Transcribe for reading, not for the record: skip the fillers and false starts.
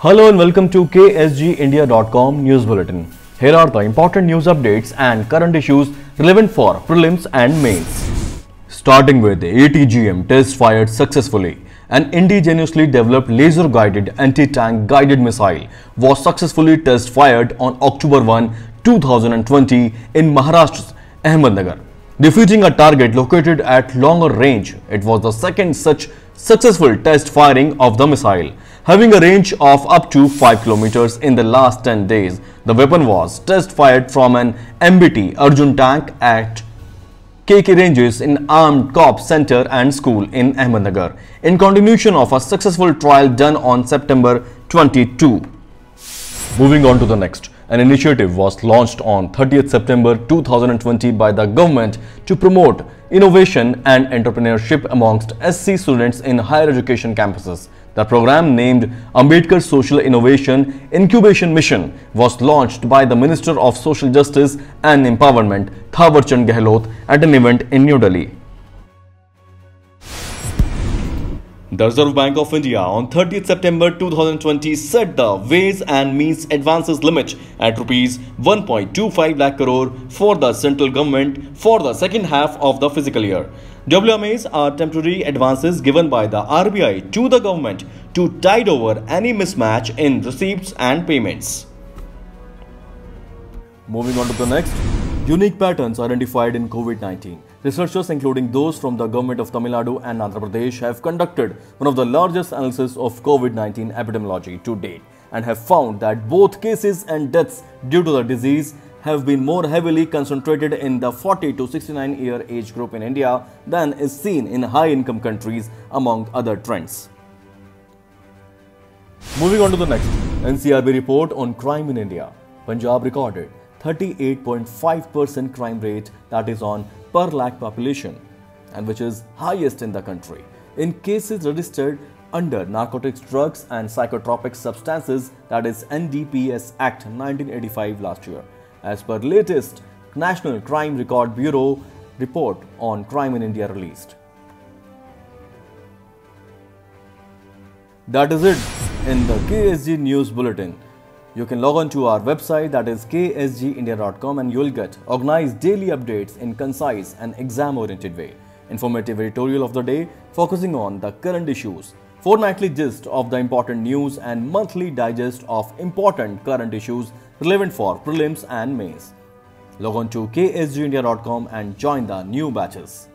Hello and welcome to ksgindia.com News Bulletin. Here are the important news updates and current issues relevant for prelims and mains. Starting with the ATGM test fired successfully. An indigenously developed laser-guided anti-tank guided missile was successfully test fired on October 1, 2020 in Maharashtra's Ahmednagar, defeating a target located at longer range. It was the second such successful test firing of the missile, having a range of up to 5 kilometers in the last 10 days. The weapon was test fired from an MBT Arjun tank at KK ranges in Armed Corps Center and School in Ahmednagar, in continuation of a successful trial done on September 22. Moving on to the next. An initiative was launched on 30th September 2020 by the government to promote innovation and entrepreneurship amongst SC students in higher education campuses. The program, named Ambedkar Social Innovation Incubation Mission, was launched by the Minister of Social Justice and Empowerment, Thawar Chand Gehlot, at an event in New Delhi. The Reserve Bank of India on 30th September 2020 set the Ways and Means Advances limit at Rs 1.25 lakh crore for the central government for the second half of the fiscal year. WMAs are temporary advances given by the RBI to the government to tide over any mismatch in receipts and payments. Moving on to the next. Unique patterns identified in COVID-19. Researchers, including those from the government of Tamil Nadu and Andhra Pradesh, have conducted one of the largest analyses of COVID-19 epidemiology to date and have found that both cases and deaths due to the disease have been more heavily concentrated in the 40 to 69 year age group in India than is seen in high-income countries, among other trends. Moving on to the next. NCRB report on crime in India. Punjab recorded 38.5% crime rate, that is on per lakh population, and which is highest in the country. In cases registered under Narcotics, Drugs and Psychotropic Substances, that is NDPS Act 1985 last year, as per latest National Crime Record Bureau report on crime in India released. That is it in the KSG News Bulletin. You can log on to our website, that is ksgindia.com, and you will get organized daily updates in concise and exam-oriented way. Informative editorial of the day focusing on the current issues, fortnightly gist of the important news, and monthly digest of important current issues relevant for prelims and mains. Log on to ksgindia.com and join the new batches.